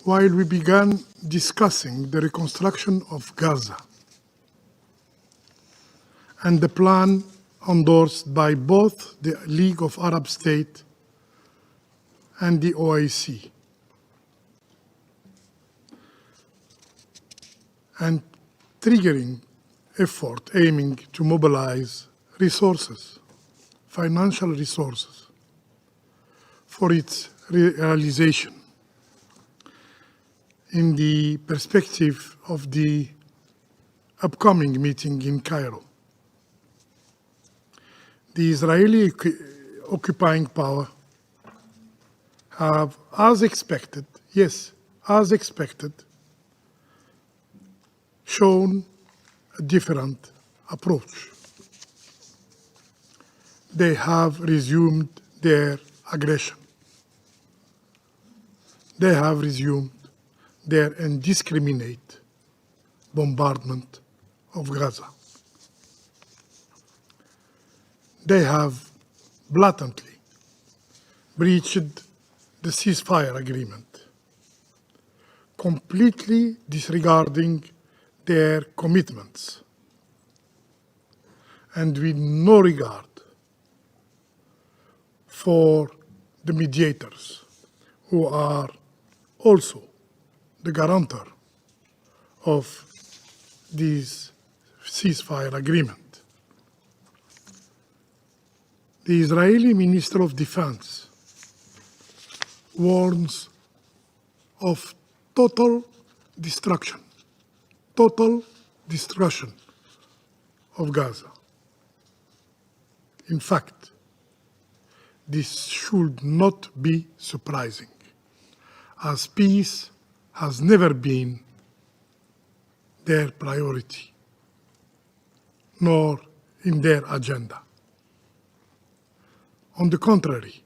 while we began discussing the reconstruction of Gaza and the plan endorsed by both the League of Arab States and the OIC, and triggering effort aiming to mobilize resources, financial resources, for its realization in the perspective of the upcoming meeting in Cairo. The Israeli occupying power have, as expected, yes, as expected, shown a different approach. They have resumed their aggression. They have resumed their indiscriminate bombardment of Gaza. They have blatantly breached the ceasefire agreement, completely disregarding their commitments and with no regard for the mediators who are also the guarantor of this ceasefire agreement. The Israeli Minister of Defense warns of total destruction of Gaza. In fact, this should not be surprising, as peace has never been their priority, nor in their agenda. On the contrary,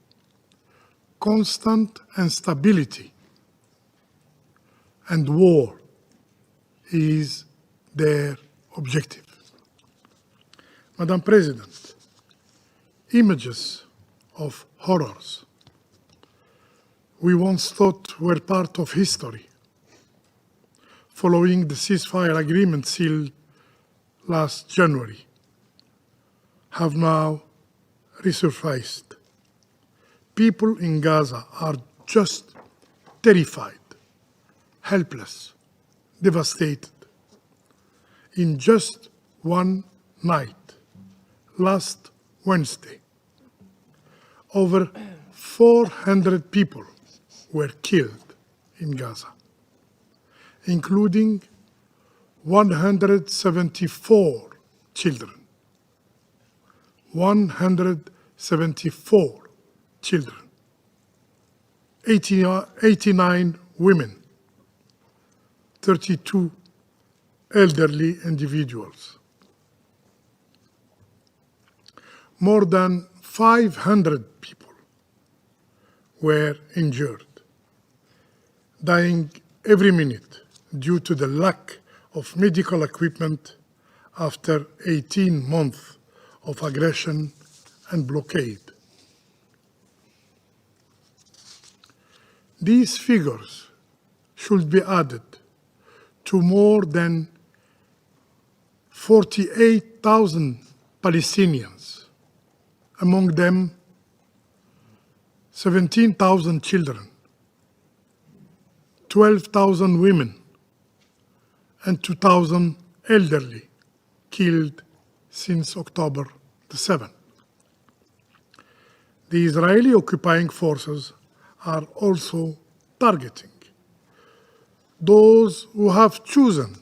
constant instability and war is their objective. Madam President, images of horrors we once thought were part of history, following the ceasefire agreement sealed last January, have now resurfaced. People in Gaza are just terrified, helpless, devastated. In just one night, last Wednesday, over 400 people were killed in Gaza, including 174 children. 174 children, 89 women, 32 elderly individuals. More than 500 people were injured, dying every minute due to the lack of medical equipment after 18 months of aggression and blockade. These figures should be added to more than 48,000 Palestinians, among them 17,000 children, 12,000 women, and 2,000 elderly killed since October the 7th. The Israeli occupying forces are also targeting those who have chosen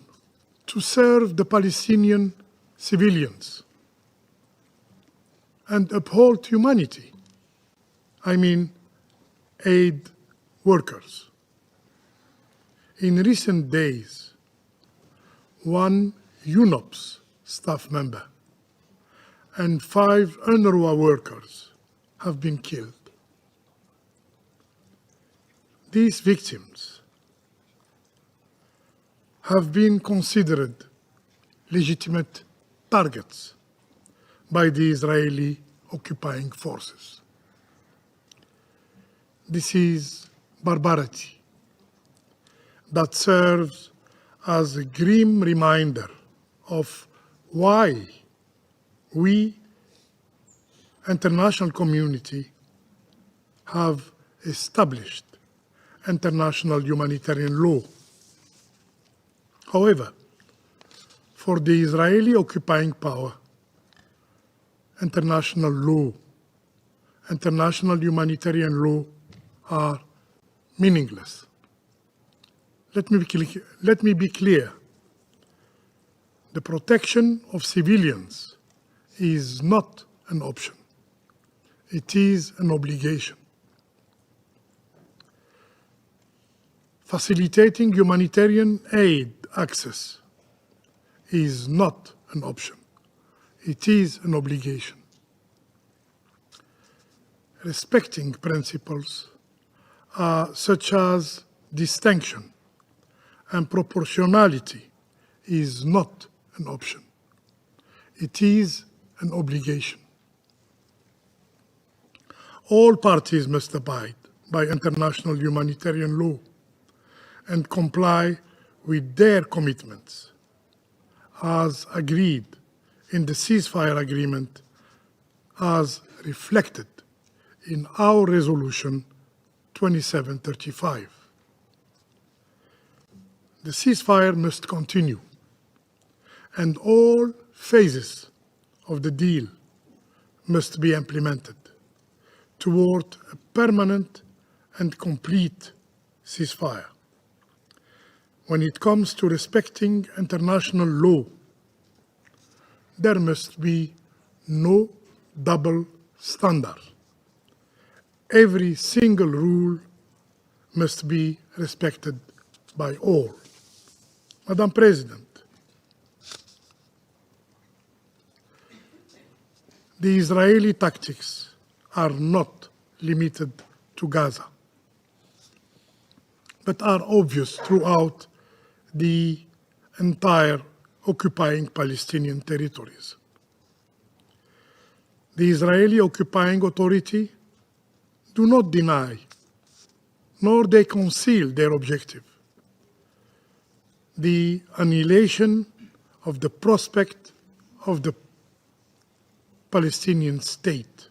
to serve the Palestinian civilians and uphold humanity. I mean, aid workers. In recent days, one UNOPS staff member and 5 UNRWA workers have been killed. These victims have been considered legitimate targets by the Israeli occupying forces. This is barbarity, that serves as a grim reminder of why we, international community, have established international humanitarian law. However, for the Israeli occupying power, international law, international humanitarian law are meaningless. Let me be clear. The protection of civilians is not an option. It is an obligation. Facilitating humanitarian aid access is not an option. It is an obligation. Respecting principles such as distinction and proportionality is not an option. It is an obligation. All parties must abide by international humanitarian law and comply with their commitments as agreed in the ceasefire agreement as reflected in our resolution 2735. The ceasefire must continue, and all phases of the deal must be implemented toward a permanent and complete ceasefire. When it comes to respecting international law, there must be no double standard. Every single rule must be respected by all. Madam President, the Israeli tactics are not limited to Gaza, but are obvious throughout the entire occupying Palestinian territories. The Israeli occupying authority do not deny, nor they conceal their objective: the annihilation of the prospect of the Palestinian state,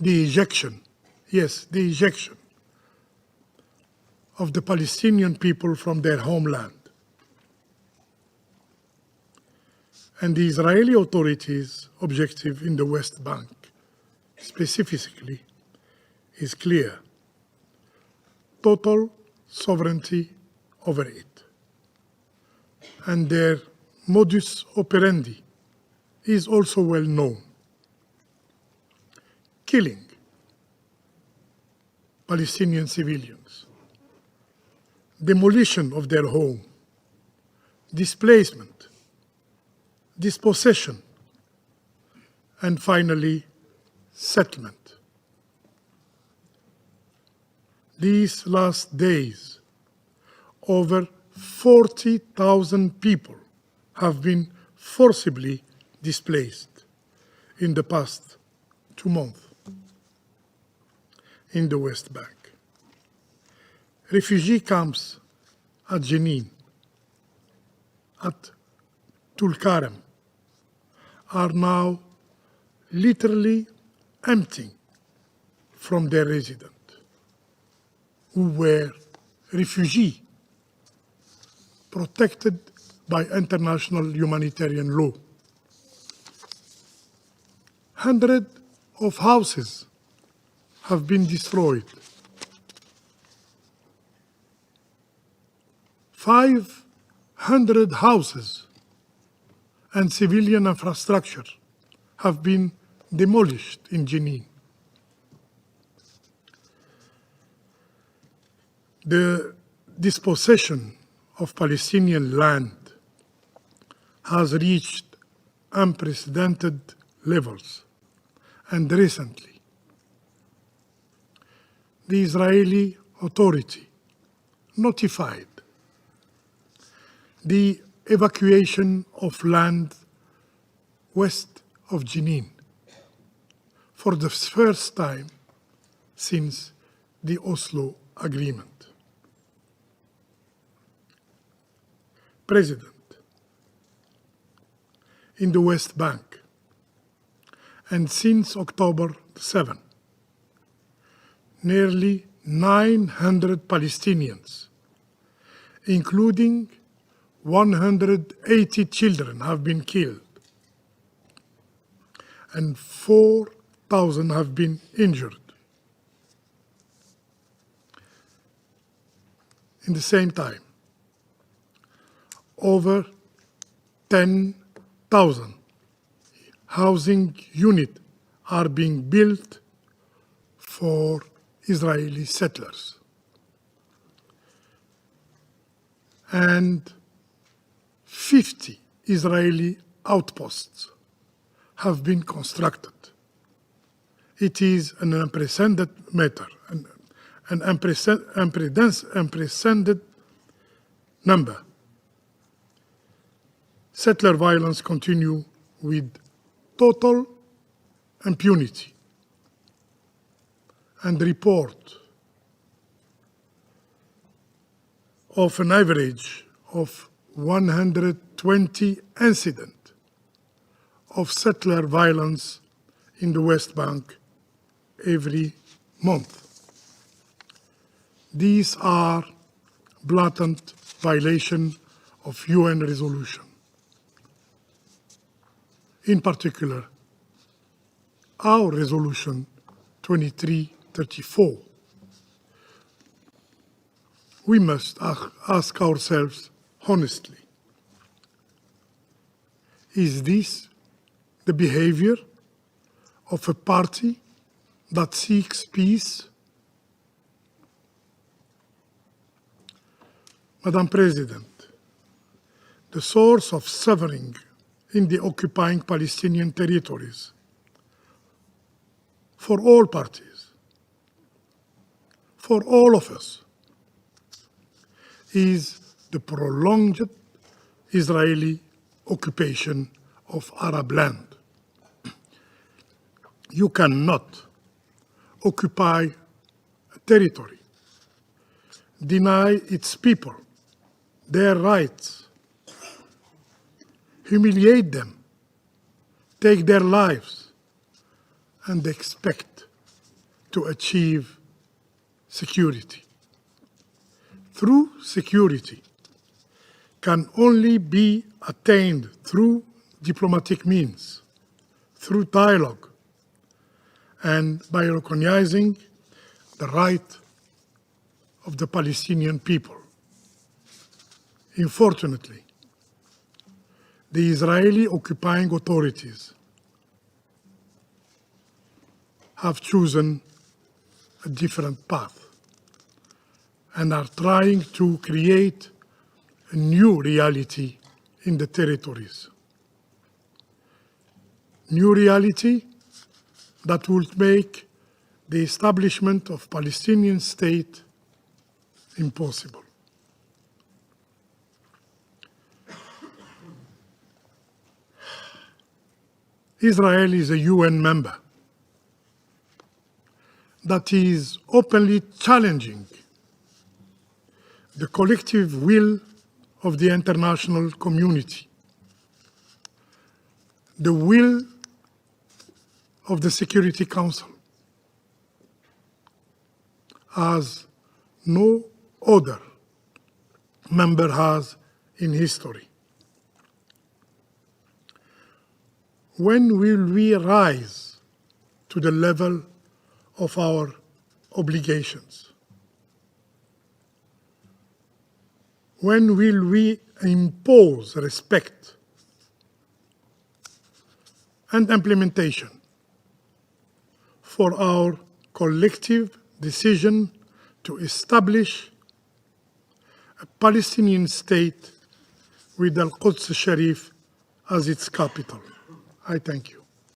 the ejection, yes, the ejection of the Palestinian people from their homeland. And the Israeli authorities' objective in the West Bank, specifically, is clear: total sovereignty over it. And their modus operandi is also well known: killing Palestinian civilians, demolition of their home, displacement, dispossession, and finally, settlement. These last days, over 40,000 people have been forcibly displaced in the past 2 months in the West Bank. Refugee camps at Jenin, at Tulkarem, are now literally emptying from their residents, who were refugees protected by international humanitarian law. Hundreds of houses have been destroyed. 500 houses and civilian infrastructure have been demolished in Jenin. The dispossession of Palestinian land has reached unprecedented levels, and recently, the Israeli Authority notified the evacuation of land west of Jenin for the first time since the Oslo Agreement. President, in the West Bank, and since October 7, nearly 900 Palestinians, including 180 children, have been killed, and 4,000 have been injured. In the same time, over 10,000 housing units are being built for Israeli settlers. And 50 Israeli outposts have been constructed. It is an unprecedented matter, an unprecedented number. Settler violence continues with total impunity, and report of an average of 120 incidents of settler violence in the West Bank every month. These are blatant violations of UN resolution. In particular, our resolution 2334. We must ask ourselves honestly, is this the behavior of a party that seeks peace? Madam President, the source of suffering in the occupying Palestinian territories for all parties, for all of us, is the prolonged Israeli occupation of Arab land. You cannot occupy a territory, deny its people their rights, humiliate them, take their lives, and expect to achieve security. True security can only be attained through diplomatic means, through dialogue, and by recognizing the right of the Palestinian people. Unfortunately, the Israeli occupying authorities have chosen a different path and are trying to create a new reality in the territories. New reality that will make the establishment of Palestinian state impossible. Israel is a UN member that is openly challenging the collective will of the international community, the will of the Security Council, as no other member has in history. When will we rise to the level of our obligations? When will we impose respect and implementation for our collective decision to establish a Palestinian state with Al-Quds Sharif as its capital? I thank you.